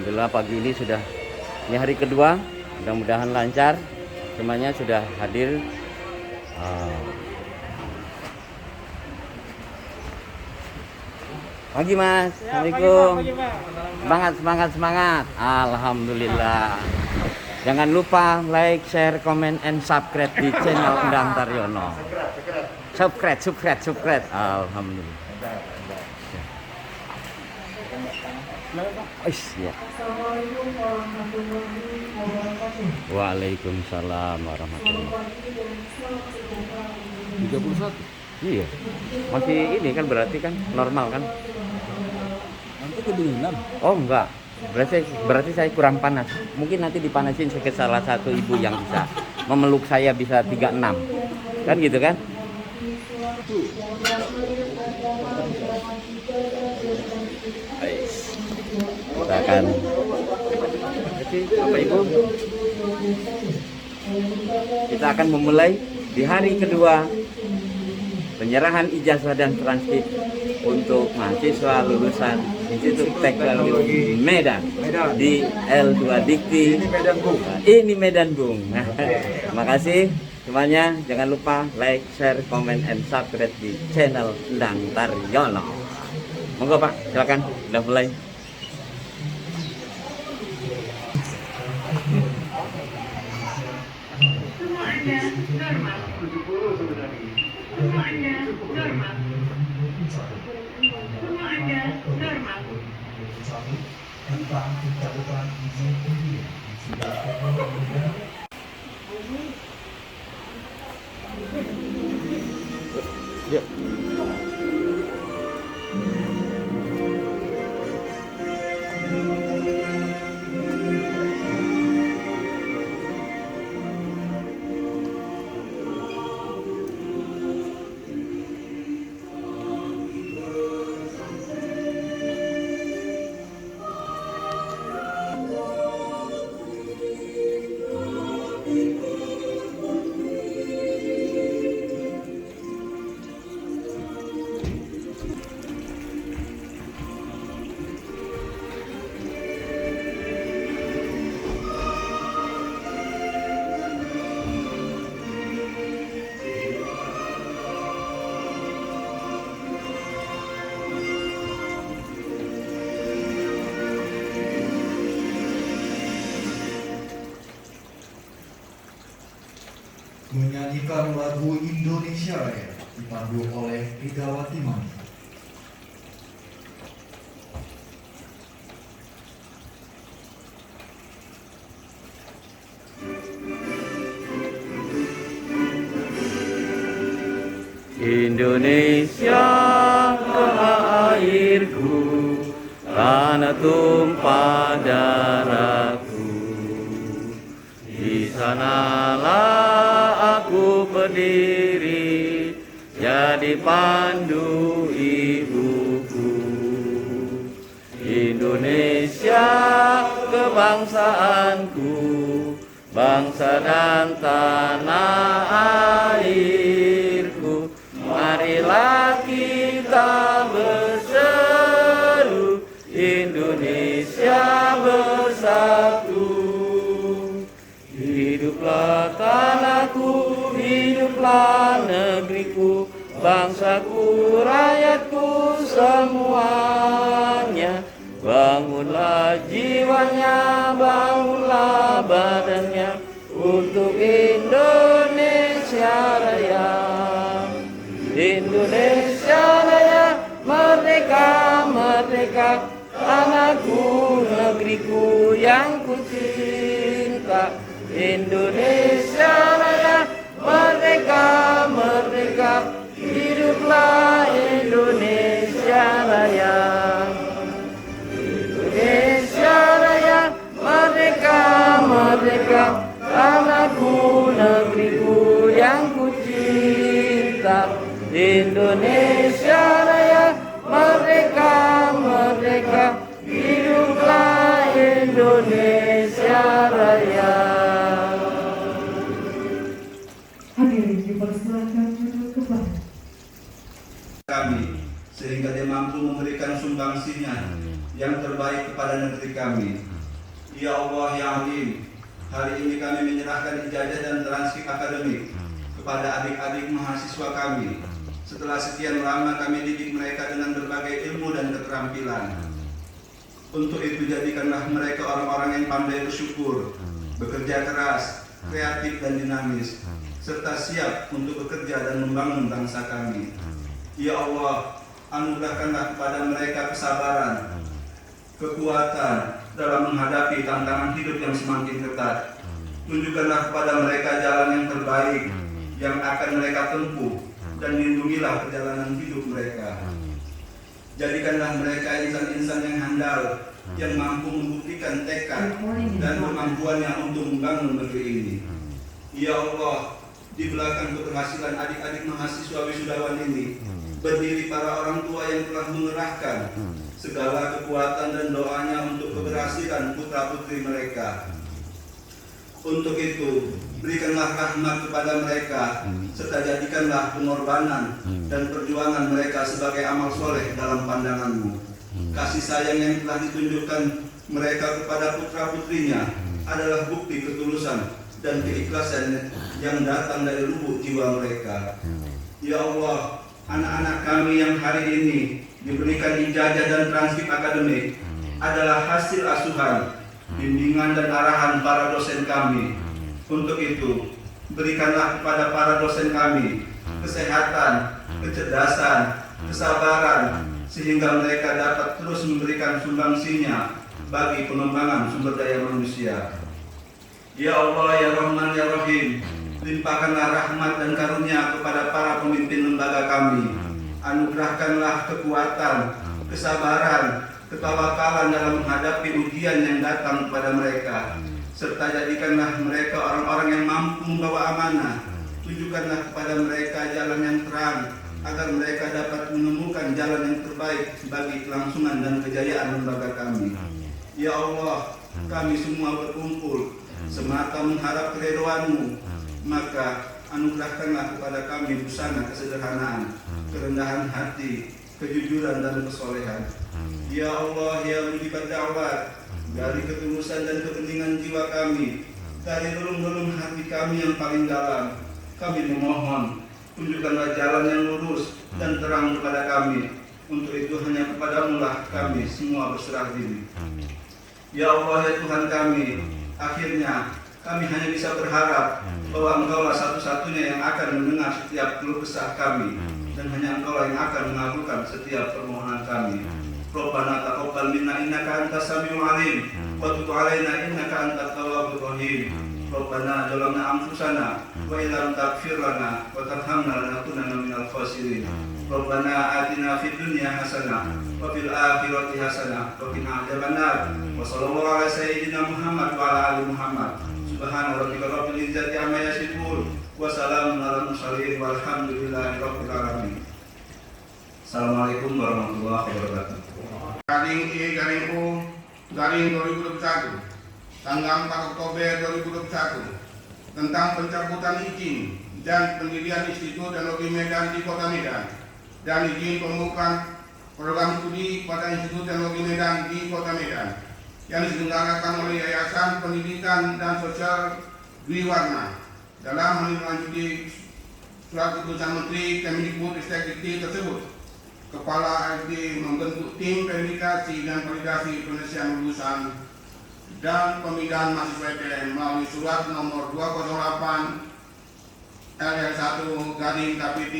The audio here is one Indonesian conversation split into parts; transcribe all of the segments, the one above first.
Alhamdulillah pagi ini sudah ini hari kedua, mudah-mudahan lancar. Semuanya sudah hadir. Pagi Mas, Assalamualaikum. Semangat, semangat, semangat. Alhamdulillah. Jangan lupa like, share, comment, and subscribe di channel Endang Taryono. Subscribe. Alhamdulillah. Ya. Waalaikumsalam warahmatullahi wabarakatuh. 31. Iya. Masih ini kan berarti kan normal kan? Nanti kedinginan. Oh enggak. Berarti saya kurang panas. Mungkin nanti dipanasin ke salah satu ibu yang bisa memeluk saya bisa 36. Kan gitu kan? Kita akan Bapak Ibu, kita akan memulai di hari kedua penyerahan ijazah dan transkrip untuk mahasiswa lulusan Institut Teknologi Medan di L2 Dikti. Ini Medan Bung. Terima kasih semuanya. Jangan lupa like, share, comment, and subscribe di channel Endang Taryono. Monggo Pak, silakan. Sudah mulai. Semuanya normal. Semuanya normal. Semuanya normal. Yuk. Menyanyikan lagu Indonesia Raya dipandu oleh Idawati Mani. Indonesia tanah airku, tanah tumpah darahku. Di sanalah aku berdiri, jadi pandu ibuku. Indonesia kebangsaanku, bangsa dan tanah airku. Marilah kita berseru, Indonesia bersatu. Hiduplah tanahku, hiduplah negeriku, bangsaku, rakyatku semuanya. Bangunlah jiwanya, bangunlah badannya untuk Indonesia Raya. Indonesia Raya, merdeka, merdeka, tanahku, negeriku yang ku cinta. Indonesia Raya, merdeka, merdeka, hiduplah Indonesia Raya. Indonesia Raya, merdeka, merdeka, tanahku, negeriku yang ku cinta. Indonesia Raya, merdeka, merdeka, hiduplah Indonesia Raya. Hadirin dipersilakan duduk kembali. Kami sehingga dia mampu memberikan sumbangsinya yang terbaik kepada negeri kami Ya Allah ya Alim, hari ini kami menyerahkan ijazah dan transkrip akademik kepada adik-adik mahasiswa kami. Setelah sekian lama kami didik mereka dengan berbagai ilmu dan keterampilan. Untuk itu jadikanlah mereka orang-orang yang pandai bersyukur, bekerja keras, kreatif dan dinamis, serta siap untuk bekerja dan membangun bangsa kami. Ya Allah, anugerahkanlah kepada mereka kesabaran, kekuatan dalam menghadapi tantangan hidup yang semakin ketat. Tunjukkanlah kepada mereka jalan yang terbaik yang akan mereka tempuh, dan lindungilah perjalanan hidup mereka. Jadikanlah mereka insan-insan yang handal, yang mampu membuktikan tekad dan kemampuannya untuk membangun negeri ini. Ya Allah, di belakang keberhasilan adik-adik mahasiswa wisudawan ini berdiri para orang tua yang telah mengerahkan segala kekuatan dan doanya untuk keberhasilan putra-putri mereka. Untuk itu, berikanlah rahmat kepada mereka, serta jadikanlah pengorbanan dan perjuangan mereka sebagai amal soleh dalam pandangan-Mu. Kasih sayang yang telah ditunjukkan mereka kepada putra-putrinya adalah bukti ketulusan dan keikhlasan yang datang dari lubuk jiwa mereka. Ya Allah, anak-anak kami yang hari ini diberikan ijazah dan transkrip akademik adalah hasil asuhan, bimbingan dan arahan para dosen kami. Untuk itu, berikanlah kepada para dosen kami kesehatan, kecerdasan, kesabaran, sehingga mereka dapat terus memberikan sumbangsinya bagi pengembangan sumber daya manusia. Ya Allah, ya Rahman, ya Rahim, limpahkanlah rahmat dan karunia kepada para pemimpin lembaga kami. Anugerahkanlah kekuatan, kesabaran, ketawakalan dalam menghadapi ujian yang datang kepada mereka, serta jadikanlah mereka orang-orang yang mampu membawa amanah. Tunjukkanlah kepada mereka jalan yang terang, agar mereka dapat menemukan jalan yang terbaik bagi kelangsungan dan kejayaan lembaga kami. Ya Allah, kami semua berkumpul semata mengharap keridhaan-Mu, maka anugerahkanlah kepada kami busana kesederhanaan, kerendahan hati, kejujuran dan kesolehan. Ya Allah, ya mujibat da'wat, dari ketulusan dan kepentingan jiwa kami, dari relung-relung hati kami yang paling dalam, kami memohon, tunjukkanlah jalan yang lurus dan terang kepada kami. Untuk itu hanya kepadamu lah kami semua berserah diri. Ya Allah, ya Tuhan kami, akhirnya kami hanya bisa berharap bahwa Engkaulah satu-satunya yang akan mendengar setiap keluh kesah kami, dan hanya Engkaulah yang akan mengabulkan setiap permohonan kami. Rabbana taqabbal minna innaka antas samiul alim wa tub 'alaina innaka antat tawwabur rahim. Rabbana zalamna anfusana wa illam taghfir lana wa tarhamna lanakunanna minal khasirin. Rabbana atina fid dunya hasanah wa fil akhirati hasanah wa qina adzabannar. Wa sallallahu ala sayyidina Muhammad wa ala ali Muhammad. Subhana rabbika rabbil izzati amma yasifun wa salamun alal mursalin walhamdulillahi rabbil alamin. Assalamualaikum warahmatullahi wabarakatuh. Garing E garing U garing 2021 tanggal 4 Oktober 2021 tentang pencabutan izin dan pendirian Institut Teknologi Medan di Kota Medan dan izin pembukaan program studi pada Institut Teknologi Medan di Kota Medan yang diselenggarakan oleh Yayasan Pendidikan dan Sosial Dwi Warna dalam menindaklanjuti surat keputusan Menteri Kemendikbud-Ristek tersebut. Kepala SD membentuk tim verifikasi dan validasi penyelesaian lulusan dan pemindahan mahasiswa ITM melalui surat nomor 208 LL1 garing KPT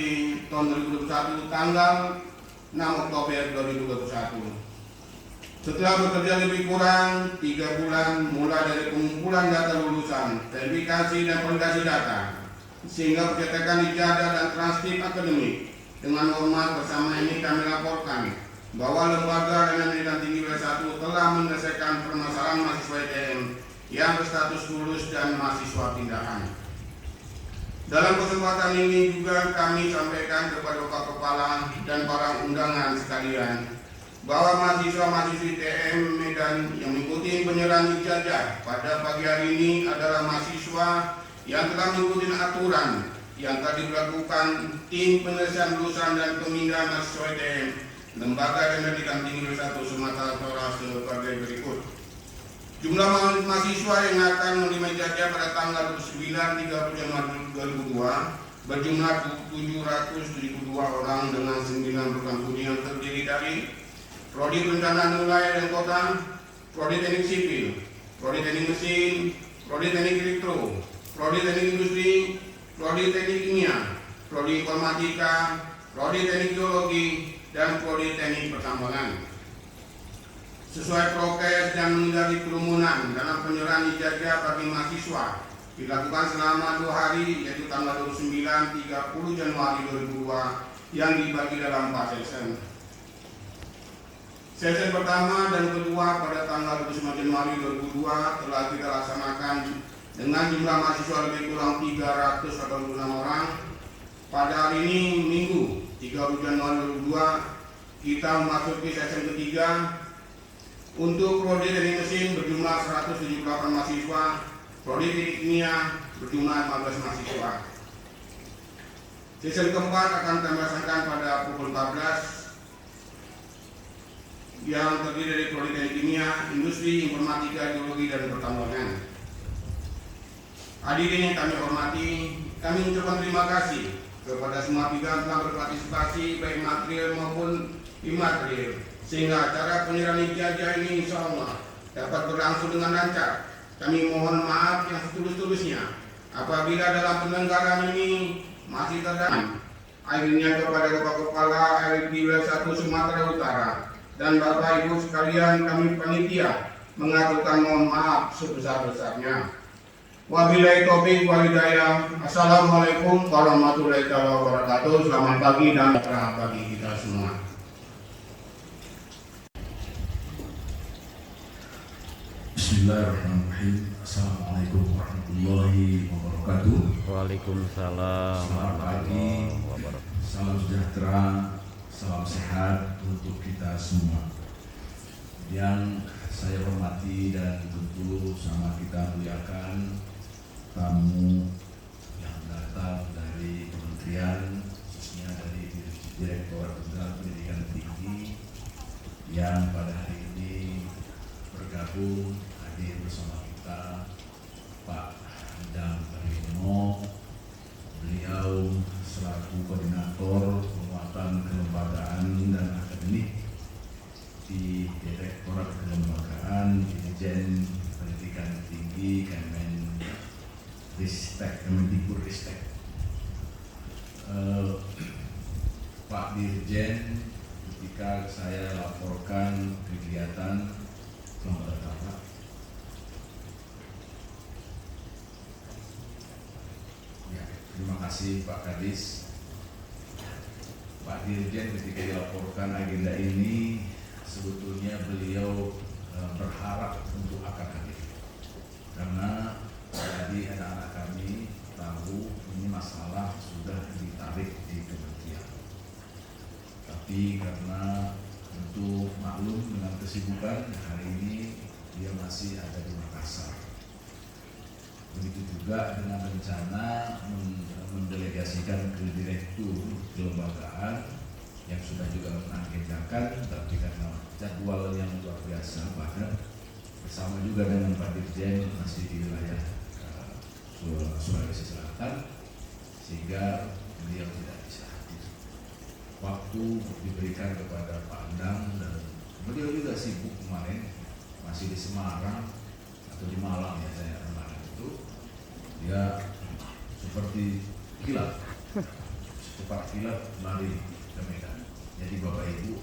tahun 2021 tanggal 6 Oktober 2021. Setelah bekerja lebih kurang 3 bulan mulai dari pengumpulan data lulusan, verifikasi dan validasi data, sehingga pencetakan ijazah dan transkrip akademik, dengan hormat bersama ini kami laporkan bahwa Lembaga Pendidikan Tinggi W1 telah menyelesaikan permasalahan mahasiswa ITM yang berstatus lulus dan mahasiswa pindahan. Dalam kesempatan ini juga kami sampaikan kepada Bapak Kepala dan para undangan sekalian bahwa mahasiswa-mahasiswi ITM Medan yang mengikuti penyerahan ijazah pada pagi hari ini adalah mahasiswa yang telah mengikuti aturan yang tadi dilakukan tim penyelesaian lulusan dan pemindahan mahasiswa ITM Lembaga Pendidikan Tinggi W1 Sumatera Utara sebagai berikut. Jumlah mahasiswa yang akan menerima ijazah pada tanggal 29-30 Januari 2002 berjumlah 772 orang dengan 9 program studi yang terdiri dari Prodi Perencanaan Wilayah dan Kota, Prodi Teknik Sipil, Prodi Teknik Mesin, Prodi Teknik Elektro, Prodi Teknik Industri, Prodi Teknik Kimia, Prodi Informatika, Prodi Teknik Geologi, dan Prodi Teknik Pertambangan. Sesuai prokes dan menghindari kerumunan dalam penyerahan ijazah bagi mahasiswa dilakukan selama 2 hari, yaitu tanggal 29-30 Januari 2002 yang dibagi dalam 4 sesi. Sesi pertama dan kedua pada tanggal 29 Januari 2002 telah kita laksanakan dengan jumlah mahasiswa lebih kurang 386 orang. Pada hari ini, Minggu 30 Januari 2002, kita memasuki sesi ketiga. Untuk Prodi Teknik Mesin berjumlah 178 mahasiswa, Prodi Teknik Kimia berjumlah 15 mahasiswa. Sesi keempat akan kami laksanakan pada pukul 14 yang terdiri dari Prodi Teknik Kimia, Industri, Informatika, Geologi, dan Pertambangan. Hadirin yang kami hormati, kami mengucapkan terima kasih kepada semua pihak yang telah berpartisipasi baik material maupun imaterial, sehingga acara penyerahan ijazah ini insya Allah dapat berlangsung dengan lancar. Kami mohon maaf yang setulus-tulusnya apabila dalam penyelenggaraan ini masih terdapat. Akhirnya kepada Bapak Kepala LIP Wilayah 1 Sumatera Utara dan Bapak Ibu sekalian, kami panitia mengaturkan mohon maaf sebesar-besarnya. Wabillahi taufiq wal hidayah. Assalamualaikum warahmatullahi wabarakatuh. Selamat pagi dan sejahtera bagi kita semua. Bismillahirrahmanirrahim. Assalamualaikum warahmatullahi wabarakatuh. Waalaikumsalam Selamat pagi, warahmatullahi wabarakatuh. salam sejahtera, salam sehat untuk kita semua. Yang saya hormati dan tentu sama kita muliakan tamu yang datang dari kementerian, khususnya dari Direktorat Jenderal Pendidikan Tinggi yang pada hari ini bergabung hadir bersama kita, Pak Endang Taryono. Beliau selaku koordinator penguatan kelembagaan dan akademik di Direktorat Kelembagaan Dirjen Pendidikan Tinggi Kemendikbudristek. Pak Dirjen, ketika saya laporkan kegiatan, selamat datang Pak. Ya, terima kasih Pak Kadis. Pak Dirjen ketika dilaporkan agenda ini, sebetulnya beliau berharap untuk akan hadir, karena tadi anak-anak kami tahu ini masalah sudah ditarik di kementerian, tapi karena tentu maklum dengan kesibukan hari ini dia masih ada di Makassar. Begitu juga dengan rencana mendelegasikan ke Direktur Kelembagaan yang sudah juga mengagendakan, tapi karena jadwal yang luar biasa, bahkan bersama juga dengan Pak Dirjen masih di wilayah Sulawesi Selatan, sehingga beliau tidak bisa hadir. Waktu diberikan kepada Pak Endang dan beliau juga sibuk kemarin, masih di Semarang atau di Malang ya saya kemarin itu, dia seperti kilat, cepat kilat lari ke Medan. Jadi Bapak Ibu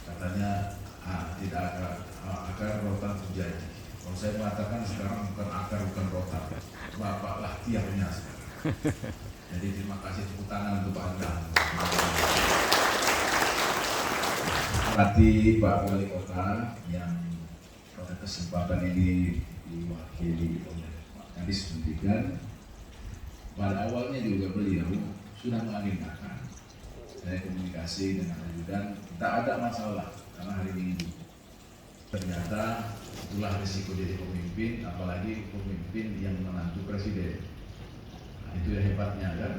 katanya tidak akan rotan terjadi. Kalau saya mengatakan sekarang bukan akar, bukan rotan, Bapaklah tiangnya sekarang. Jadi terima kasih, tepuk tangan untuk Pak Endang. Terima Pak Wali Kota yang pada kesempatan ini diwakili oleh Pak Kadis Pendidikan. Pada awalnya juga beliau sudah mengagendakan, saya komunikasi dengan ajudan, tak ada masalah karena hari Minggu. Ternyata itulah risiko jadi pemimpin, apalagi pemimpin yang menantu presiden. Nah, itu yang hebatnya kan.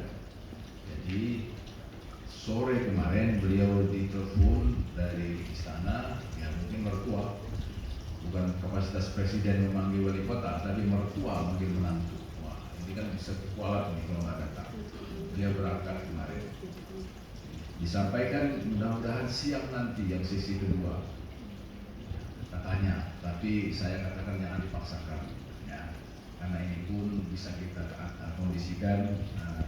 Jadi sore kemarin beliau ditelepon dari istana, ya mungkin mertua bukan kapasitas presiden memanggil wali kota, tapi mertua memanggil menantu. Wah, ini kan bisa kualat nih kalau nggak datang. Dia berangkat kemarin. Disampaikan mudah-mudahan siang nanti yang sesi kedua katanya, tapi saya katakan jangan dipaksakan ya, karena ini pun bisa kita kondisikan.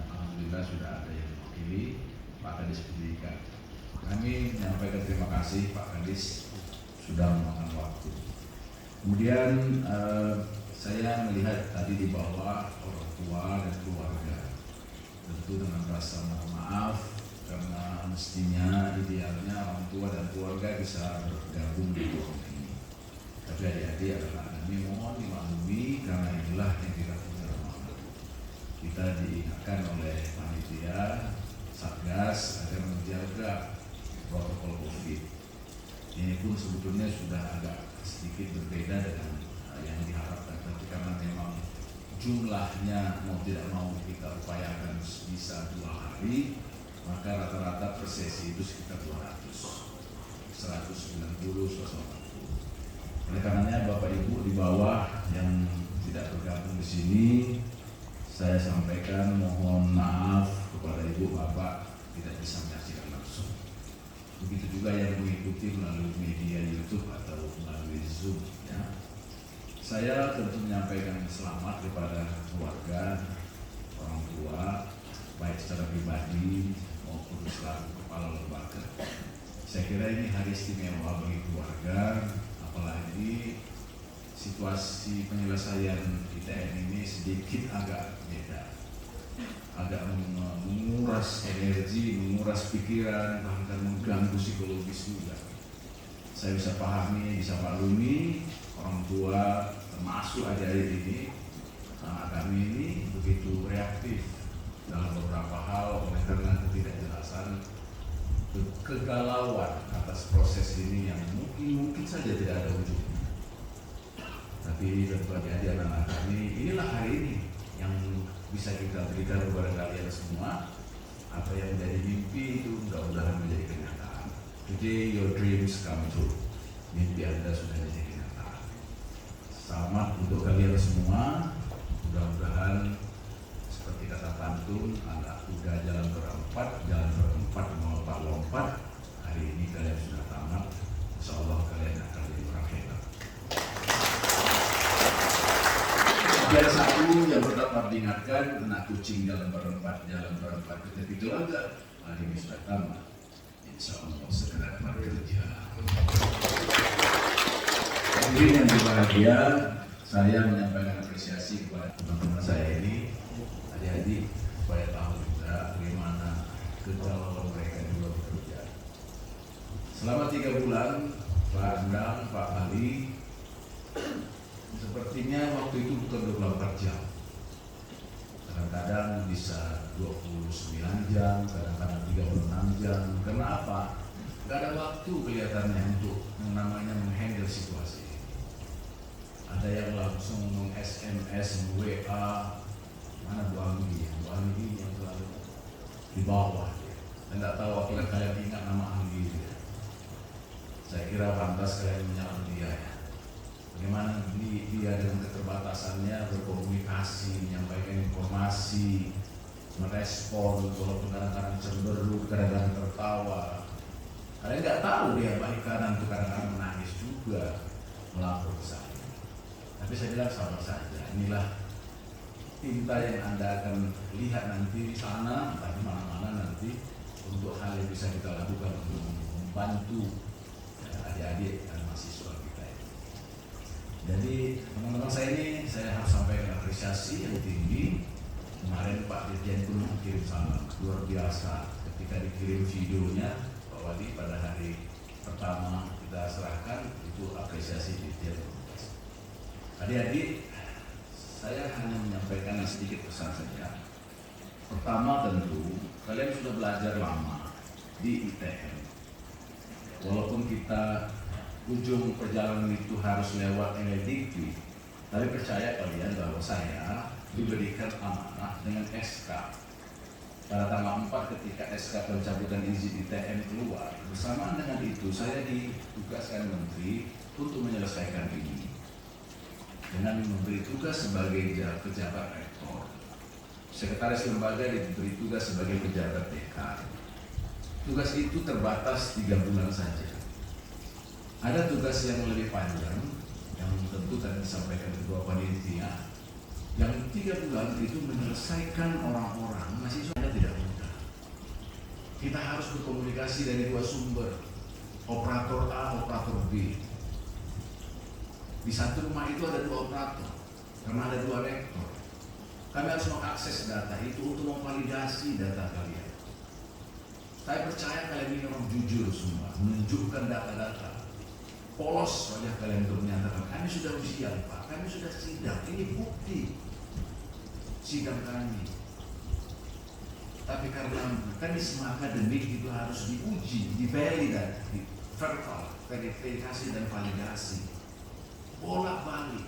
Alhamdulillah sudah ada yang mewakili Pak Kadis Pendidikan. Kami menyampaikan terima kasih Pak Kadis sudah meluangkan waktu. Kemudian saya melihat tadi di bawah orang tua dan keluarga, tentu dengan rasa mohon maaf karena mestinya idealnya orang tua dan keluarga bisa bergabung di forum ini. Tapi adik-adik adalah kami mohon dimaklumi karena inilah yang dilakukan Ramadan. Kita diingatkan oleh panitia Satgas agar menjaga protokol COVID. Ini pun sebetulnya sudah agak sedikit berbeda dengan yang diharapkan, tapi karena memang jumlahnya mau tidak mau kita upayakan bisa 2 hari, maka rata-rata per sesi itu sekitar 190, 140. Oleh karenanya Bapak Ibu di bawah yang tidak bergabung di sini, saya sampaikan mohon maaf kepada Ibu Bapak tidak bisa menyaksikan langsung. Begitu juga yang mengikuti melalui media YouTube atau melalui Zoom. Ya. Saya tentu menyampaikan selamat kepada keluarga, orang tua, baik secara pribadi maupun selaku kepala lembaga. Saya kira ini hari istimewa bagi keluarga, apalagi situasi penyelesaian ITN ini sedikit agak beda, agak menguras energi, menguras pikiran, bahkan mengganggu psikologis juga. Saya bisa pahami, bisa maklumi orang tua termasuk adik-adik ini, anak kami ini begitu reaktif dalam beberapa hal oleh karena ketidakjelasan, kegalauan atas proses ini yang mungkin saja tidak ada ujungnya. Tapi tentu adik-adik anak kami, inilah hari ini yang bisa kita berikan kepada kalian semua. Apa yang menjadi mimpi itu mudah-mudahan menjadi kenyataan. Today your dreams come true. Mimpi Anda sudah menjadi kenyataan. Selamat untuk kalian semua. Mudah-mudahan seperti kata pantun, anak kuda jalan berempat melompat-lompat. Hari ini kalian sudah tamat. Insya Allah kalian akan lebih orang hebat. Ada satu yang tetap diingatkan, anak kucing jalan berempat ke tepi telaga. Hari ini sudah tamat. Insya Allah segera dapat kerja. Hadirin yang berbahagia, saya menyampaikan apresiasi kepada teman-teman saya ini, adik-adik, supaya tahu juga bagaimana kegalauan mereka juga bekerja. Selama 3 bulan, Pak Andang, Pak Ali, sepertinya waktu itu bukan 24 jam. Kadang-kadang bisa 29 jam, kadang-kadang 36 jam. Karena apa? Gak ada waktu kelihatannya untuk yang namanya menghandle situasi. Ada yang langsung meng-SMS, WA, mana Bu Anggi? Bu Anggi yang selalu di bawah. Saya nggak tahu apakah kalian ingat nama Anggi. Saya kira pantas kalian menyalahkan dia ya. Bagaimana dia dengan keterbatasannya berkomunikasi, menyampaikan informasi, merespon, walaupun kadang-kadang cemberut, kadang-kadang tertawa. Kalian nggak tahu dia balik kanan tuh kadang-kadang menangis juga melapor ke saya. Tapi saya bilang sabar saja, inilah tinta yang Anda akan lihat nanti di sana, entah di mana-mana nanti, untuk hal yang bisa kita lakukan untuk membantu adik-adik dan mahasiswa kita ini. Jadi teman-teman saya ini, saya harus sampaikan apresiasi yang tinggi. Kemarin Pak Dirjen pun mengirim salam luar biasa ketika dikirim videonya Pak Wali pada hari pertama kita serahkan, itu apresiasi Dirjen. Adik-adik, saya hanya menyampaikan sedikit pesan saja. Pertama tentu, kalian sudah belajar lama di ITN. Walaupun kita ujung perjalanan itu harus lewat LDP, tapi percaya kalian bahwa saya diberikan amanah dengan SK. pada tanggal 4 ketika SK pencabutan izin ITM keluar, bersamaan dengan itu saya ditugaskan Menteri untuk menyelesaikan ini dengan memberi tugas sebagai pejabat rektor, sekretaris lembaga diberi tugas sebagai pejabat dekan. Tugas itu terbatas 3 bulan saja. Ada tugas yang lebih panjang yang tentu tadi disampaikan ketua panitia, yang 3 bulan itu menyelesaikan orang-orang mahasiswa tidak mudah. Kita harus berkomunikasi dari 2 sumber, operator A, operator B. Di satu rumah itu ada 2 operator, karena ada 2 rektor. Kami harus mengakses data itu untuk memvalidasi data kalian. Saya percaya kalian ini orang jujur semua, menunjukkan data-data. Polos wajah kalian untuk menyatakan, kami sudah ujian Pak, kami sudah sidang, ini bukti sidang kami. Tapi karena mekanisme akademik itu harus diuji, divalidasi, verifikasi dan validasi, bolak-balik.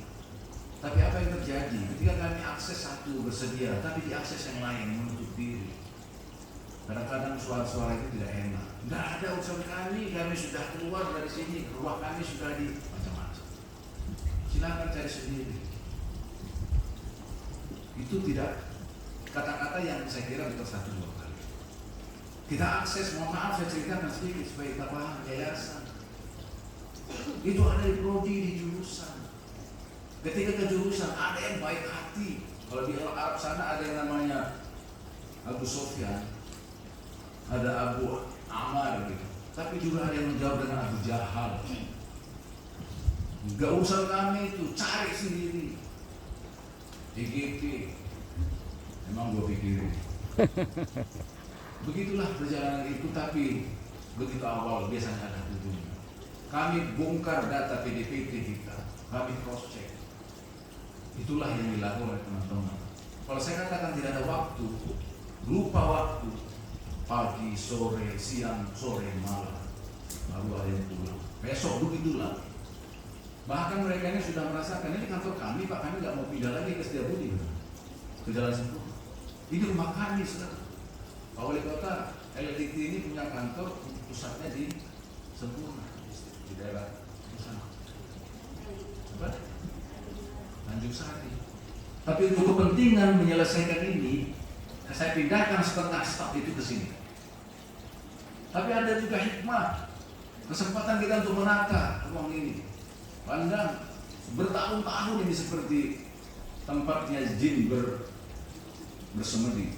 Tapi apa yang terjadi ketika kami akses satu bersedia, tapi diakses yang lain menutup diri? Kadang-kadang suara-suara itu tidak enak. Nggak ada urusan kami sudah keluar dari sini, rumah kami sudah di macam-macam. Silakan cari sendiri. Itu tidak kata-kata yang saya kira betul 1-2 kali. Kita akses, mohon maaf saya ceritakan sedikit supaya kita paham yayasan. Itu ada di prodi, di jurusan. Ketika ke jurusan ada yang baik hati. Kalau di Arab sana ada yang namanya Abu Sofyan, ada Abu Amar gitu. Tapi juga ada yang menjawab dengan Abu Jahal. Gak usah kami itu, cari sendiri. EGP, memang gue pikirin. Begitulah perjalanan itu, tapi begitu awal biasanya ada ujungnya. Kami bongkar data PDPT kita, kami cross check. Itulah yang dilakukan oleh teman-teman. Kalau saya katakan tidak ada waktu, lupa waktu, pagi, sore, siang, sore, malam, baru ada yang pulang. Besok begitulah. Bahkan mereka ini sudah merasakan, ini kantor kami Pak, kami nggak mau pindah lagi ke Setiabudi, ke Jalan Sempurna. Ini rumah kami sekarang. Pak Wali Kota LDT ini punya kantor pusatnya di Sempurna, di daerah sana. Tanjung Sari. Tapi untuk kepentingan menyelesaikan ini, saya pindahkan setengah staf itu ke sini. Tapi ada juga hikmah, kesempatan kita untuk menata ruang ini. Pandang bertahun-tahun ini seperti tempatnya jin bersemedi.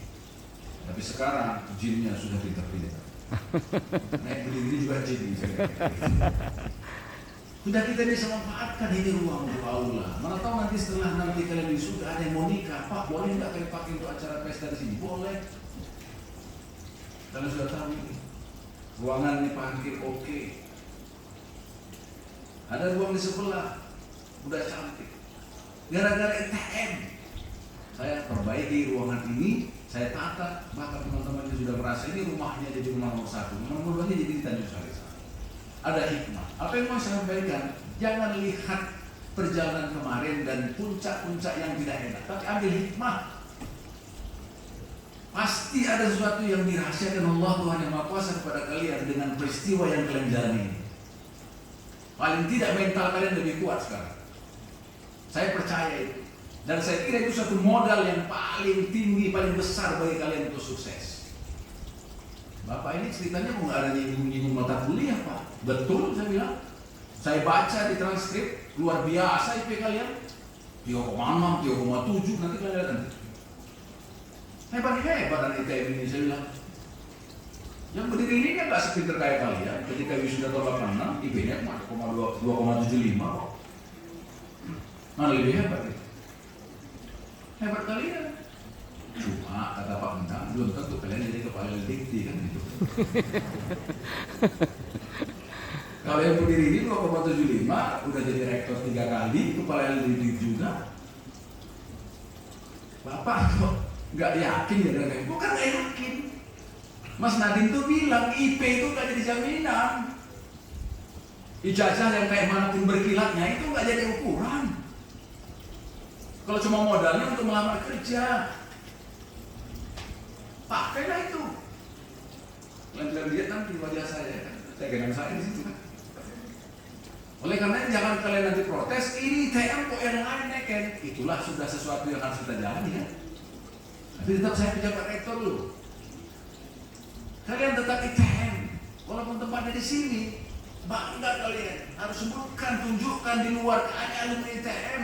Tapi sekarang jinnya sudah pintar-pintar. Naik berdiri juga jin. Sudah kita bisa manfaatkan ini ruang untuk aula. Mana tahu nanti setelah nanti kalian sudah ada yang mau nikah, Pak boleh nggak kalian pakai untuk acara pesta di sini? Boleh. Kalian sudah tahu ini. Ruangan ini parkir oke. Ada ruang di sebelah, udah cantik. Gara-gara ITM, saya perbaiki ruangan ini, saya tata. Bahkan teman-teman yang sudah merasa ini rumahnya jadi rumah nomor 1, nomor 2 jadi di Tanjung Sari. Ada hikmah. Apa yang mau saya sampaikan? Jangan lihat perjalanan kemarin dan puncak-puncak yang tidak enak, tapi ambil hikmah. Pasti ada sesuatu yang dirahasiakan Allah Tuhan Yang Maha Kuasa kepada kalian dengan peristiwa yang kalian jalani. Paling tidak mental kalian lebih kuat sekarang. Saya percaya itu. Dan saya kira itu satu modal yang paling tinggi, paling besar bagi kalian untuk sukses. Bapak ini ceritanya mau nggak ada nyinggung-nyinggung mata kuliah Pak. Betul saya bilang. Saya baca di transkrip, luar biasa IP kalian. 3,6, 3,7, nanti kalian lihat nanti. Hebat-hebat dan ITM ini saya bilang. Yang berdiri ini kan nggak sepinter kayak kalian. Ketika wisuda tahun 86, IP-nya 2,75 kok. Nah lebih hebat itu. Hebat kalian. Cuma kata Pak Mentang, belum tentu kalian jadi kepala LDT kan gitu. Kalau yang berdiri ini 2,75 udah jadi rektor 3 kali, kepala LDT juga. Bapak kok nggak yakin ya dengan kayak bukan nggak yakin. Mas Nadine tuh bilang IP itu nggak jadi jaminan. Ijazah yang kayak manapun berkilatnya itu nggak jadi ukuran. Kalau cuma modalnya untuk melamar kerja. Pakailah itu. Kalian lihat nanti wajah saya kan, tegangan saya di situ kan. Oleh karena jangan kalian nanti protes, ini ITM kok yang lain neken. Itulah sudah sesuatu yang harus kita jalani ya. Tapi tetap saya pejabat rektor dulu. Kalian tetap ITM, walaupun tempatnya di sini. Bangga kalian, harus sebutkan, tunjukkan di luar hanya alumni ITM.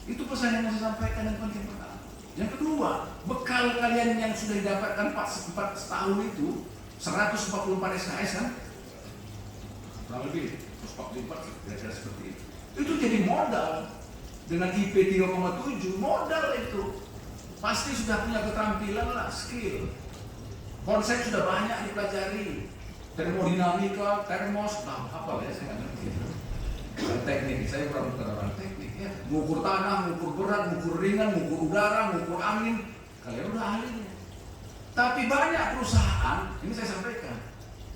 Itu pesan yang mau saya sampaikan yang penting pertama. Yang kedua, bekal kalian yang sudah didapatkan 4 tahun itu 144 SKS kan? Kurang lebih 144 kira-kira seperti itu. Itu jadi modal. Dengan IP 3,7 modal itu. Pasti sudah punya keterampilan lah, skill. Konsep sudah banyak dipelajari. Termodinamika, termos, apa ya saya nggak ngerti. Bukan teknik, saya bukan orang teknik ya. Ngukur tanah, ngukur berat, ngukur ringan, ngukur udara, ngukur angin, kalian udah ahlinya. Tapi banyak perusahaan, ini saya sampaikan,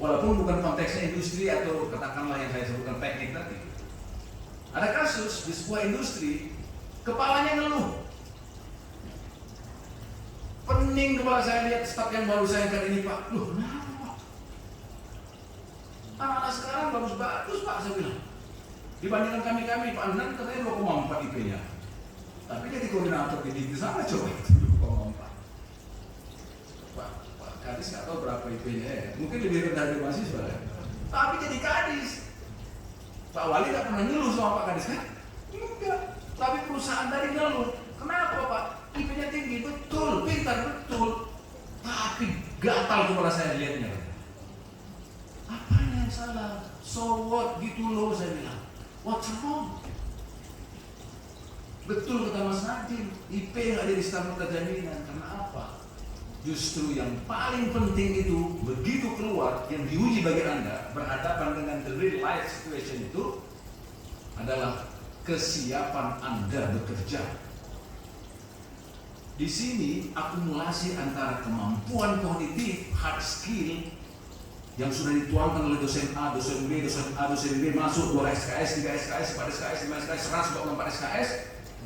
walaupun bukan konteksnya industri atau katakanlah yang saya sebutkan teknik tadi. Ada kasus di sebuah industri, kepalanya ngeluh. Pening kepala saya lihat staf yang baru saya kan ini Pak, loh kenapa? Anak-anak sekarang bagus-bagus Pak, saya bilang. Dibandingkan kami Pak Anan katanya 2,4 IP-nya. Tapi jadi koordinator di sana coba itu 2,4. Pak Kadis nggak tahu berapa IP-nya ya. Mungkin lebih rendah dari mahasiswa ya. Tapi jadi Kadis. Pak Wali nggak pernah ngeluh sama Pak Kadis kan? Enggak. Tapi perusahaan tadi ngeluh. Kenapa Pak? IP-nya tinggi, betul, pintar, betul. Tapi gatal kepala saya lihatnya. Apanya yang salah? So what? Gitu loh saya bilang. What's wrong? Betul kata Mas Nadiem, IP nggak ada di statuta jaminan. Karena apa? Justru yang paling penting itu begitu keluar yang diuji bagi Anda berhadapan dengan the real life situation itu adalah kesiapan Anda bekerja. Di sini akumulasi antara kemampuan kognitif, hard skill yang sudah dituangkan oleh dosen A, dosen B, dosen A, dosen B masuk 2 SKS, 3 SKS, 4 SKS, 5 SKS, 124 SKS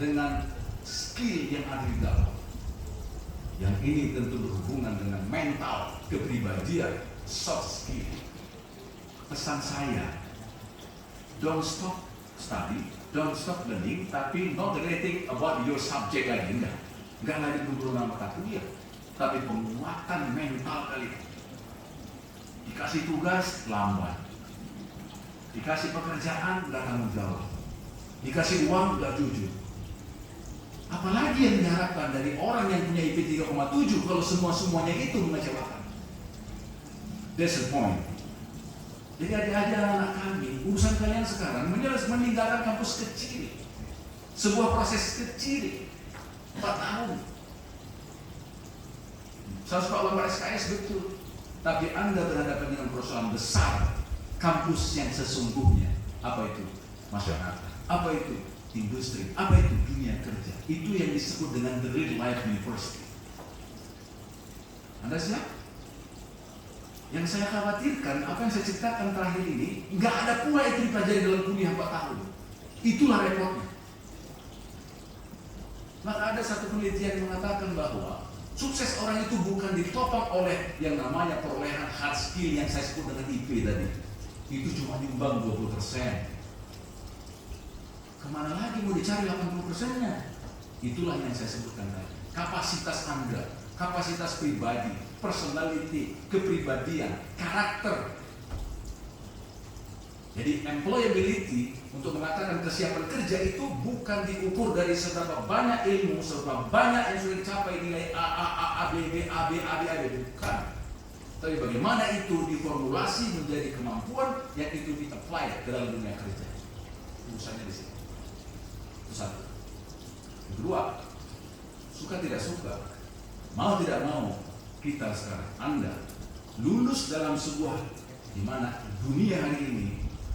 dengan skill yang ada di dalam. Yang ini tentu berhubungan dengan mental, kepribadian, soft skill. Pesan saya, don't stop study, don't stop learning, tapi not relating about your subject lagi, enggak lagi guru nama kuliah, tapi penguatan mental kalian. Dikasih tugas lambat, dikasih pekerjaan nggak tanggung jawab, dikasih uang nggak jujur. Apalagi yang diharapkan dari orang yang punya IP 3,7 kalau semuanya itu mengecewakan. That's the point. Jadi adik-adik anak kami, urusan kalian sekarang meninggalkan kampus kecil, sebuah proses kecil, 4 tahun. 144 SKS betul. Tapi Anda berhadapan dengan persoalan besar, kampus yang sesungguhnya. Apa itu? Masyarakat. Apa itu? Industri. Apa itu? Dunia kerja. Itu yang disebut dengan the real life university. Anda siap? Yang saya khawatirkan, apa yang saya ceritakan terakhir ini, nggak ada pula itu dipelajari dalam kuliah 4 tahun. Itulah repotnya. Maka ada satu penelitian yang mengatakan bahwa sukses orang itu bukan ditopang oleh yang namanya perolehan hard skill yang saya sebut dengan IP tadi. Itu cuma nyumbang 20%. Kemana lagi mau dicari 80%-nya? Itulah yang saya sebutkan tadi. Kapasitas Anda, kapasitas pribadi, personality, kepribadian, karakter. Jadi employability untuk mengatakan kesiapan kerja itu bukan diukur dari seberapa banyak ilmu, seberapa banyak yang sudah dicapai nilai A, B, B, A, B, bukan. Tapi bagaimana itu diformulasi menjadi kemampuan yang itu di-apply ke dalam dunia kerja. Urusannya di sini. Itu satu. Yang kedua, suka tidak suka, mau tidak mau, kita sekarang, Anda lulus dalam sebuah di mana dunia hari ini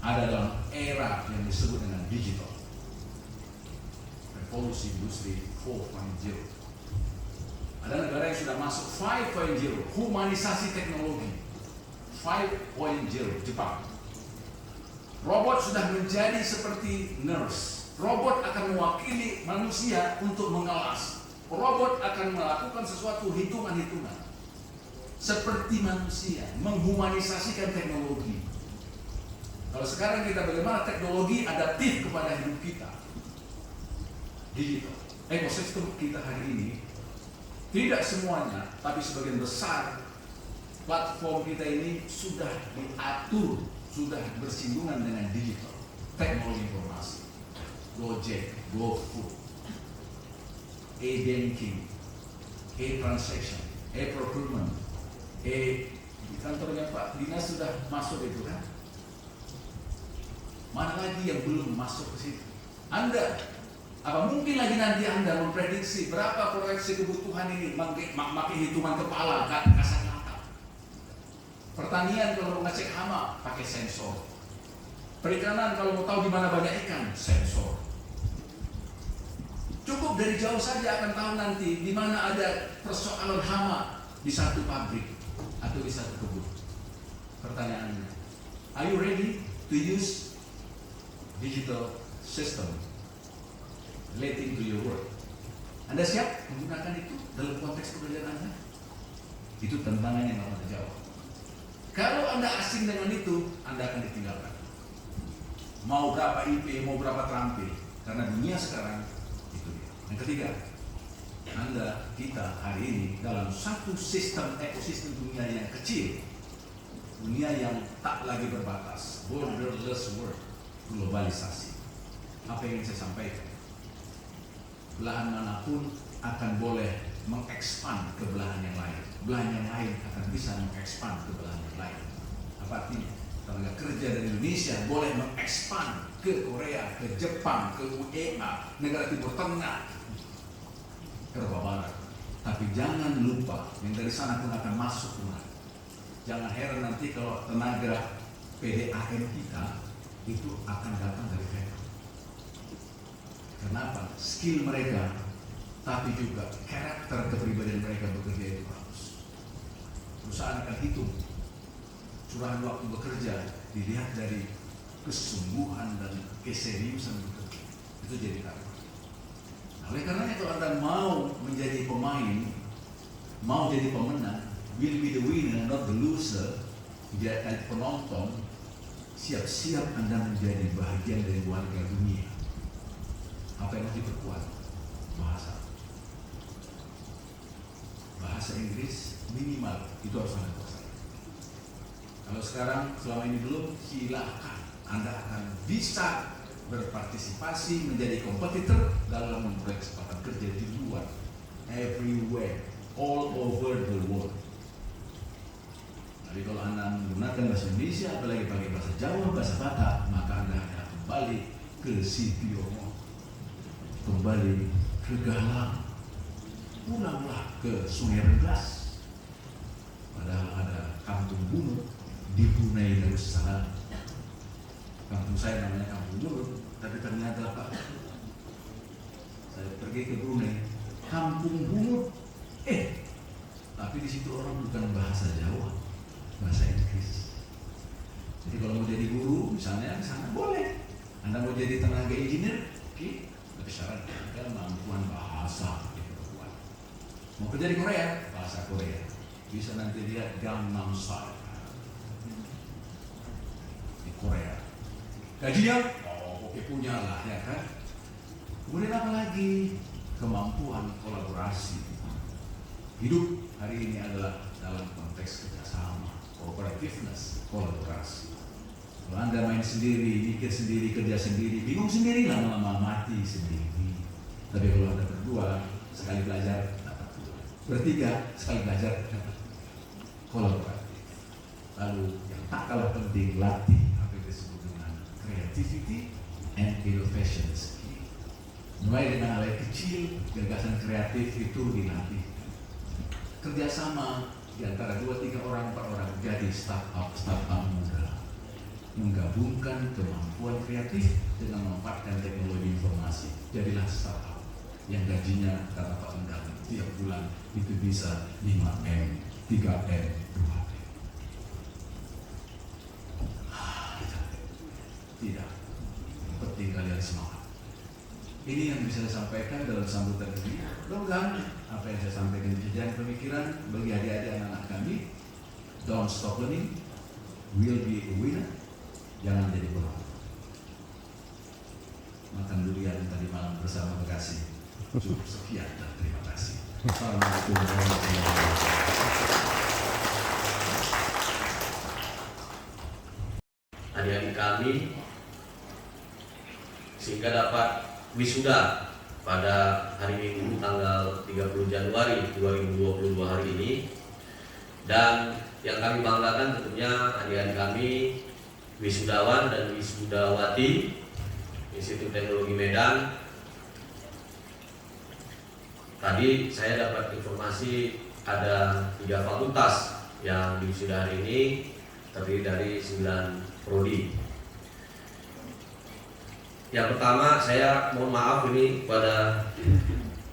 ada dalam era yang disebut dengan digital. Revolusi industri 4.0. Ada negara yang sudah masuk 5.0, humanisasi teknologi. 5.0, Jepang. Robot sudah menjadi seperti nurse. Robot akan mewakili manusia untuk mengelas. Robot akan melakukan sesuatu hitungan-hitungan seperti manusia, menghumanisasikan teknologi. Kalau sekarang kita bagaimana teknologi adaptif kepada hidup kita, digital, ekosistem kita hari ini, tidak semuanya, tapi sebagian besar platform kita ini sudah diatur, sudah bersinggungan dengan digital, teknologi informasi, Gojek, GoFood, e-banking, e-transaction, e-procurement, di kantornya Pak Dinas sudah masuk itu kan? Mana lagi yang belum masuk ke situ? Anda, apa mungkin lagi nanti Anda memprediksi berapa proyeksi kebutuhan ini pakai hitungan kepala, kasat mata? Pertanian kalau mau ngecek hama pakai sensor. Perikanan kalau mau tahu di mana banyak ikan, sensor. Cukup dari jauh saja akan tahu nanti di mana ada persoalan hama di satu pabrik atau di satu kebun. Pertanyaannya, are you ready to use digital system relating to your work? Anda siap menggunakan itu dalam konteks pekerjaan Anda? Itu tantangan yang akan terjawab. Kalau Anda asing dengan itu, Anda akan ditinggalkan. Mau berapa IP, mau berapa terampil, karena dunia sekarang itu dia. Yang ketiga, kita hari ini dalam satu sistem ekosistem dunia yang kecil, dunia yang tak lagi berbatas, borderless world, globalisasi. Apa yang ingin saya sampaikan? Belahan manapun akan boleh mengekspan ke belahan yang lain. Belahan yang lain akan bisa mengekspan ke belahan yang lain. Apa artinya? Tenaga kerja dari Indonesia boleh mengekspan ke Korea, ke Jepang, ke UEA, negara Timur Tengah, Eropa Barat. Tapi jangan lupa yang dari sana pun akan masuk kemari. Jangan heran nanti kalau tenaga PDAM kita itu akan datang dari Vietnam. Kenapa? Skill mereka, tapi juga karakter kepribadian mereka bekerja itu bagus. Perusahaan akan hitung curahan waktu bekerja dilihat dari kesungguhan dan keseriusan bekerja. Itu jadi taruhan. Nah, oleh karenanya kalau Anda mau menjadi pemain, mau jadi pemenang, will be the winner, not the loser, jadi penonton, siap-siap Anda menjadi bagian dari warga dunia. Apa yang harus diperkuat? Bahasa Inggris minimal itu harus Anda kuasai. Kalau sekarang selama ini belum, silakan Anda akan bisa berpartisipasi menjadi kompetitor dalam memperoleh kesempatan kerja di luar, everywhere, all over the world. Jadi kalau Anda menggunakan bahasa Indonesia, apalagi pakai bahasa Jawa, bahasa Batak, maka Anda akan kembali ke Sipiomo, kembali ke Galang, pulanglah ke Sungai Rengas. Padahal ada Kampung Bunut di Brunei Darussalam. Kampung saya namanya Kampung Bunut, tapi ternyata Pak, saya pergi ke Brunei, Kampung Bunut, tapi di situ orang bukan bahasa Jawa, bahasa Inggris. Jadi kalau mau jadi guru, misalnya di sana boleh. Anda mau jadi tenaga engineer, oke, tapi syarat ada kemampuan bahasa. Mau kerja di Korea, bahasa Korea. Bisa nanti lihat Gangnam Style di Korea. Gajinya, oke punya lah, ya kan? Kemudian apa lagi? Kemampuan kolaborasi. Hidup hari ini adalah dalam konteks kerjasama, cooperativeness, kolaborasi. Kalau Anda main sendiri, mikir sendiri, kerja sendiri, bingung sendiri, lama-lama mati sendiri. Tapi kalau Anda berdua, sekali belajar, bertiga, sekali belajar, kolaboratif. Lalu yang tak kalah penting, latih apa yang disebut dengan creativity and innovation skill. Mulai dengan hal yang kecil, gagasan kreatif itu dilatih. Kerjasama di antara 2-3 orang, 4 orang jadi startup muda. Menggabungkan kemampuan kreatif dengan memanfaatkan teknologi informasi. Jadilah startup yang gajinya kata Pak Endang tiap bulan itu bisa 5M, 3M, 2M. Tidak, penting kalian semangat. Ini yang bisa saya sampaikan dalam sambutan ini. Mudah-mudahan apa yang saya sampaikan bisa jadi pemikiran bagi adik-adik anak-anak kami. Don't stop learning, will be a winner. Jangan jadi bohong. Makan durian tadi malam bersama Bekasi. Cukup sekian dan terima kasih. Assalamualaikum warahmatullahi wabarakatuh. Adik-adik kami sehingga dapat wisuda pada hari Minggu tanggal 30 Januari 2022 hari ini. Dan yang kami banggakan tentunya adik-adik kami wisudawan dan wisudawati Institut Teknologi Medan. Tadi saya dapat informasi ada 3 fakultas yang diwisuda hari ini, terdiri dari 9 prodi. Yang pertama, saya mohon maaf ini kepada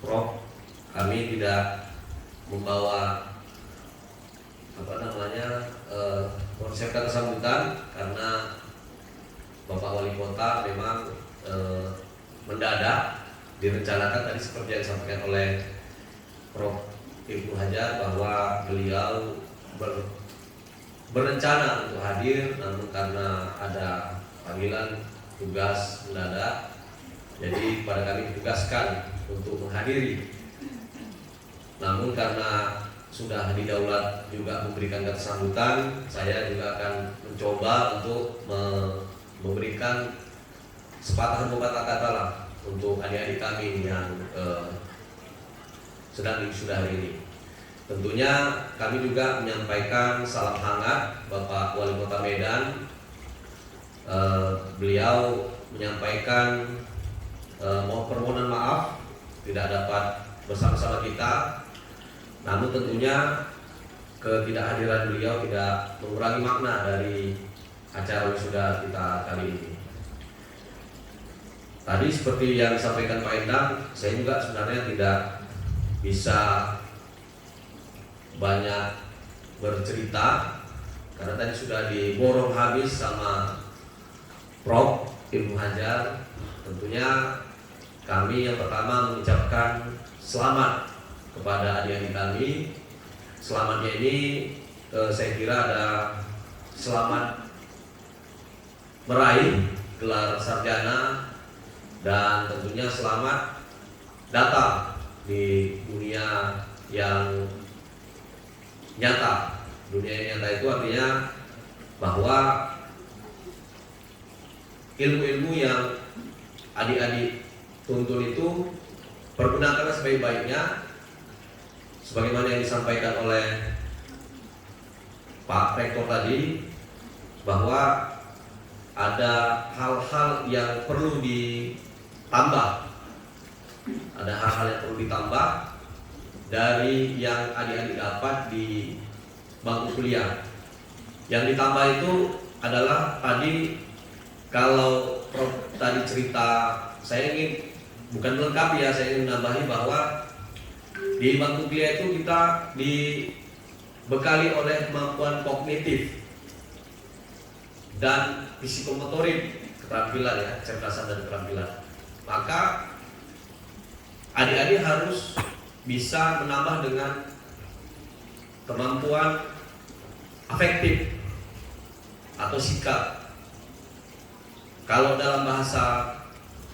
Prof, kami tidak membawa konsep kata sambutan karena Bapak Wali Kota memang mendadak direncanakan tadi seperti yang disampaikan oleh Prof Ibnu Hajar bahwa beliau berencana untuk hadir, namun karena ada panggilan tugas mendadak, jadi pada kami ditugaskan untuk menghadiri. Namun karena sudah didaulat juga memberikan kata sambutan, saya juga akan mencoba untuk memberikan sepatah dua patah kata lah untuk adik-adik kami yang sedang diwisuda hari ini. Tentunya kami juga menyampaikan salam hangat Bapak Wali Kota Medan. Beliau menyampaikan permohonan maaf tidak dapat bersama-sama kita. Namun tentunya ketidakhadiran beliau tidak mengurangi makna dari acara wisuda kita kali ini. Tadi seperti yang disampaikan Pak Endang, saya juga sebenarnya tidak bisa banyak bercerita karena tadi sudah diborong habis sama Prof Ibnu Hajar. Tentunya kami yang pertama mengucapkan selamat kepada adik-adik kami. Selamatnya ini saya kira ada selamat meraih gelar sarjana dan tentunya selamat datang di dunia yang nyata. Dunia yang nyata itu artinya bahwa ilmu-ilmu yang adik-adik tuntun itu pergunakanlah sebaik-baiknya, sebagaimana yang disampaikan oleh Pak Rektor tadi, bahwa ada hal-hal yang perlu ditambah, ada hal-hal yang perlu ditambah dari yang adik-adik dapat di bangku kuliah. Yang ditambah itu adalah tadi, kalau Prof tadi cerita, saya ingin bukan melengkapi ya, saya ingin menambahi bahwa di bangku kuliah itu kita dibekali oleh kemampuan kognitif dan psikomotorik, keterampilan ya, kecerdasan dan keterampilan. Maka adik-adik harus bisa menambah dengan kemampuan afektif atau sikap. Kalau dalam bahasa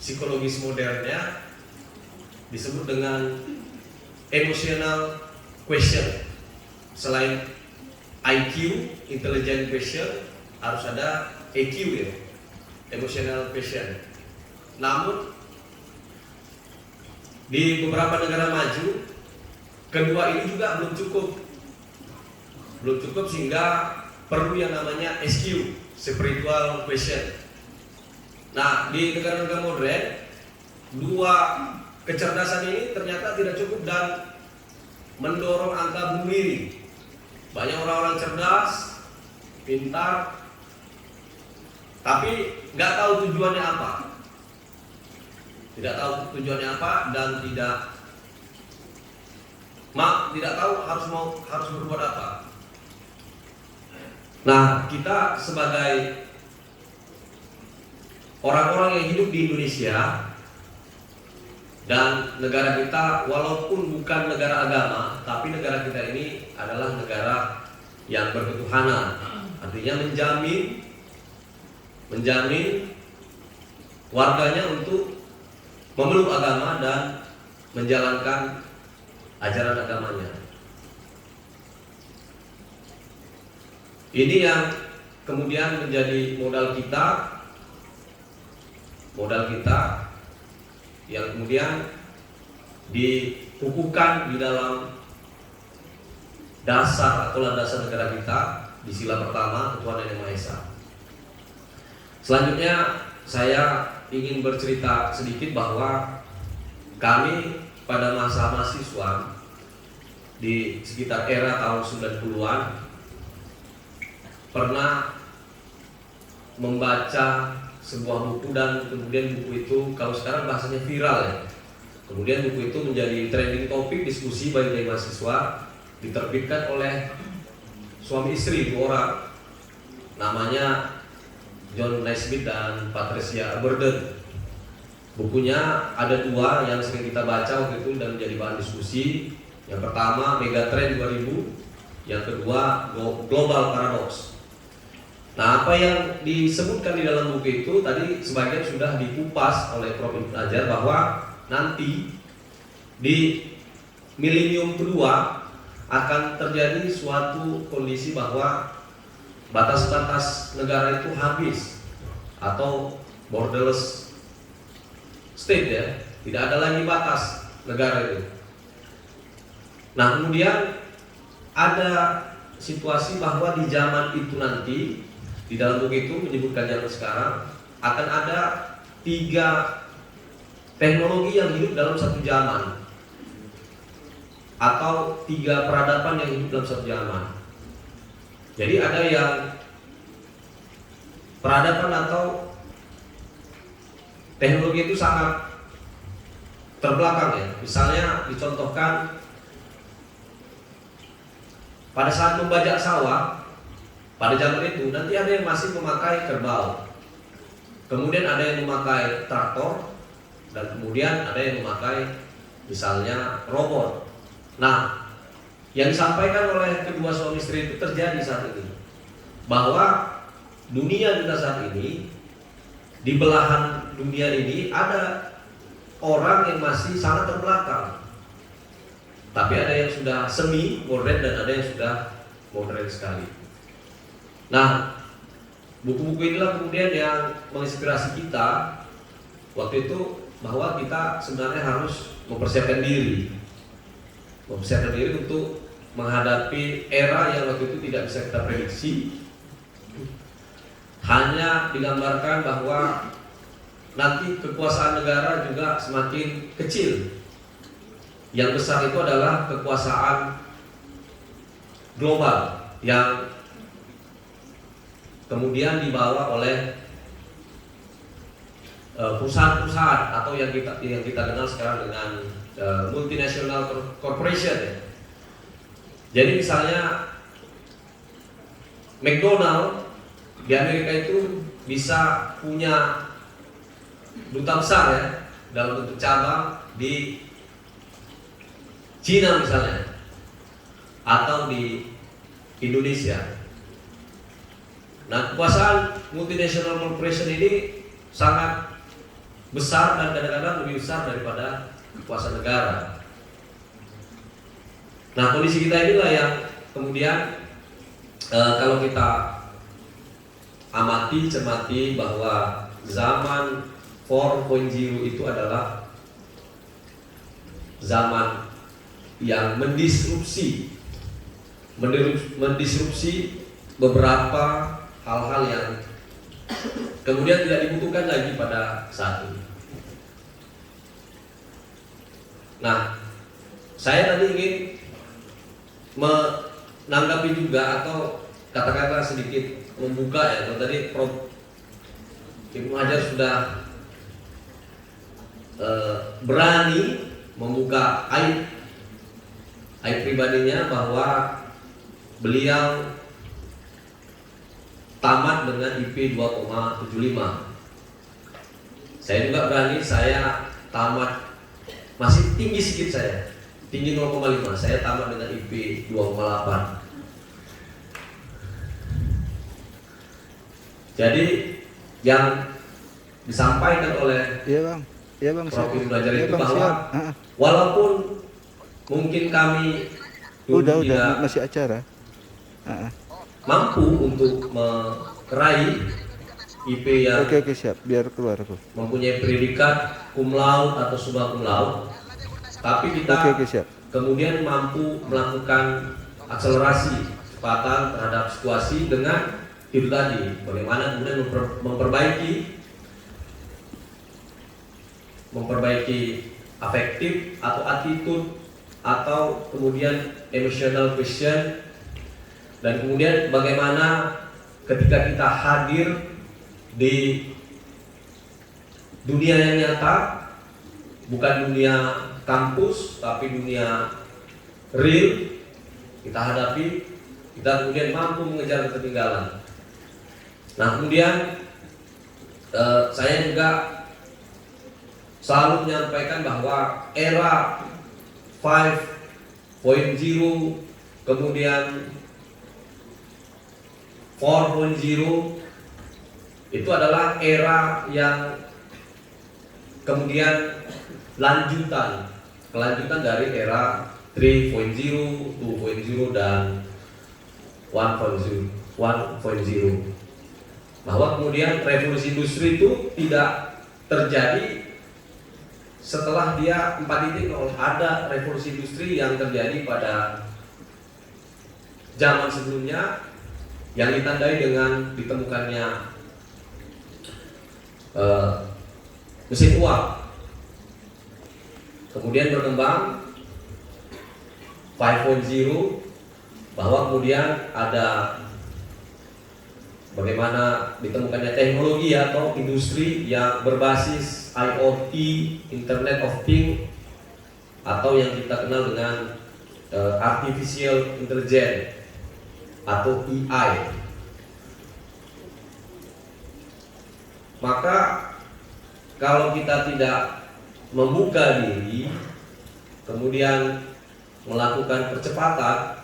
psikologis modernnya disebut dengan emotional quotient. Selain IQ, intelligent quotient, harus ada EQ ya, emotional quotient. Namun di beberapa negara maju, kedua ini juga belum cukup sehingga perlu yang namanya SQ, spiritual quotient. Nah, di negara-negara modern, dua kecerdasan ini ternyata tidak cukup dan mendorong angka bunuh diri. Banyak orang-orang cerdas, pintar, tapi nggak tahu tujuannya apa. Tidak tahu tujuannya apa dan tidak tahu harus berbuat apa. Nah, kita sebagai orang-orang yang hidup di Indonesia Dan negara kita walaupun bukan negara agama, tapi negara kita ini adalah negara yang berketuhanan. Artinya menjamin warganya untuk memeluk agama dan menjalankan ajaran agamanya. Ini yang kemudian menjadi modal kita yang kemudian dikukuhkan di dalam dasar atau landasan negara kita di sila pertama, ketuhanan yang Maha Esa. Selanjutnya saya ingin bercerita sedikit bahwa kami pada masa mahasiswa di sekitar era tahun 90-an pernah membaca sebuah buku, dan kemudian buku itu kalau sekarang bahasanya viral ya. Kemudian buku itu menjadi trending topik diskusi bagi mahasiswa, diterbitkan oleh suami istri 2 orang, namanya John Naismith dan Patricia Burden. Bukunya ada 2 yang sering kita baca waktu itu dan menjadi bahan diskusi. Yang pertama Megatrend 2000, yang kedua Global Paradox. Nah, apa yang disebutkan di dalam buku itu tadi sebagian sudah dikupas oleh Prof. Ibnu Hajar, bahwa nanti di milenium kedua akan terjadi suatu kondisi bahwa batas-batas negara itu habis atau borderless state ya, tidak ada lagi batas negara itu. Nah, kemudian ada situasi bahwa di zaman itu nanti, di dalam buku itu menyebutkan zaman sekarang akan ada 3 teknologi yang hidup dalam satu zaman, atau 3 peradaban yang hidup dalam satu zaman. Jadi ada yang peradaban atau teknologi itu sangat terbelakang ya. Misalnya dicontohkan pada saat membajak sawah pada zaman itu, nanti ada yang masih memakai kerbau, kemudian ada yang memakai traktor, dan kemudian ada yang memakai misalnya robot. Nah, yang disampaikan oleh kedua suami istri itu terjadi saat ini, bahwa dunia kita saat ini, di belahan dunia ini ada orang yang masih sangat terbelakang, tapi ada yang sudah semi modern dan ada yang sudah modern sekali. Nah, buku-buku inilah kemudian yang menginspirasi kita waktu itu, bahwa kita sebenarnya harus mempersiapkan diri untuk menghadapi era yang waktu itu tidak bisa kita prediksi. Hanya digambarkan bahwa nanti kekuasaan negara juga semakin kecil. Yang besar itu adalah kekuasaan global yang kemudian dibawa oleh perusahaan-perusahaan atau yang kita kenal sekarang dengan multinational corporation ya. Jadi misalnya McDonald di Amerika itu bisa punya duta besar ya, dalam bentuk cabang di Cina misalnya, atau di Indonesia. Nah, kekuasaan multinational corporation ini sangat besar dan kadang-kadang lebih besar daripada kekuasaan negara. Nah, kondisi kita inilah yang kemudian kalau kita amati, cermati bahwa zaman 4.0 itu adalah zaman yang mendisrupsi beberapa hal-hal yang kemudian tidak dibutuhkan lagi pada saat ini. Nah, saya tadi ingin menanggapi juga, atau kata-kata sedikit membuka ya. Kalau tadi Prof. Ibnu Hajar sudah berani membuka aib pribadinya, bahwa beliau tamat dengan IP 2,75. Saya juga berani, saya tamat masih tinggi sedikit saya, tinggi 0,5. Saya tamat dengan IP 2,8. Jadi yang disampaikan oleh Prof. Ibnu Hajar itu bahwa walaupun mungkin kami tidak masih acara mampu untuk meraih IP yang oke siap, biar keluar aku mempunyai predikat cum laude atau summa cum laude, tapi kita siap. kemudian mampu melakukan akselerasi kecepatan terhadap situasi dengan itu tadi, bagaimana kemudian memperbaiki afektif atau attitude atau kemudian emotional quotient, dan kemudian bagaimana ketika kita hadir di dunia yang nyata, bukan dunia kampus tapi dunia real kita hadapi, kita kemudian mampu mengejar ketertinggalan. Nah kemudian saya juga selalu menyampaikan bahwa era 5.0 kemudian 4.0 itu adalah era yang kemudian kelanjutan dari era 3.0, 2.0 dan 1.0. Bahwa kemudian revolusi industri itu tidak terjadi setelah dia 4.0. Ada revolusi industri yang terjadi pada zaman sebelumnya yang ditandai dengan ditemukannya mesin uap, kemudian berkembang 5.0, bahwa kemudian ada bagaimana ditemukannya teknologi atau industri yang berbasis IoT, Internet of Things, atau yang kita kenal dengan Artificial Intelligence atau AI. Maka kalau kita tidak membuka diri, kemudian melakukan percepatan,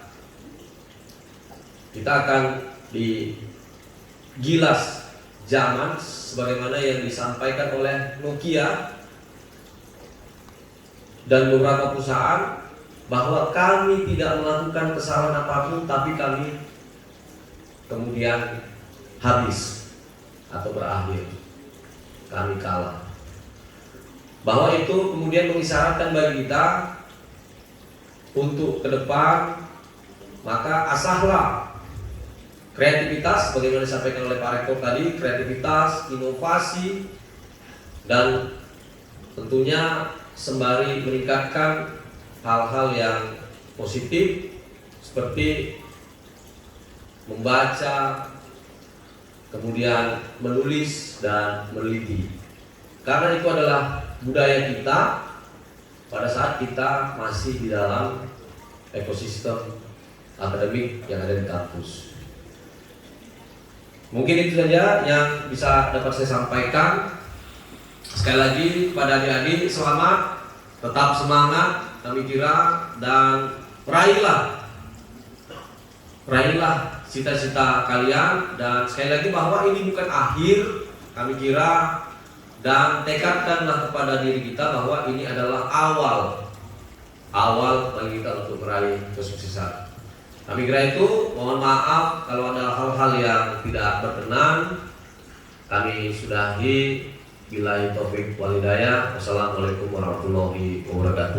kita akan digilas zaman sebagaimana yang disampaikan oleh Nokia dan beberapa perusahaan, bahwa kami tidak melakukan kesalahan apapun tapi kami kemudian habis atau berakhir, kami kalah. Bahwa itu kemudian mengisyaratkan bagi kita untuk ke depan, maka asahlah kreativitas, bagaimana disampaikan oleh Pak Rektor tadi, kreativitas, inovasi, dan tentunya sembari meningkatkan hal-hal yang positif seperti membaca, kemudian menulis dan meneliti, karena itu adalah budaya kita pada saat kita masih di dalam ekosistem akademik yang ada di kampus. Mungkin itu saja yang bisa dapat saya sampaikan. Sekali lagi pada adik-adik, selamat, tetap semangat, kami kira, dan raihlah cita-cita kalian. Dan sekali lagi bahwa ini bukan akhir, kami kira, dan tekadkanlah kepada diri kita bahwa ini adalah awal bagi kita untuk meraih kesuksesan. Kami kira itu, mohon maaf kalau ada hal-hal yang tidak berkenan. Kami sudahi. Billahi taufiq wal hidayah. Wassalamualaikum warahmatullahi wabarakatuh.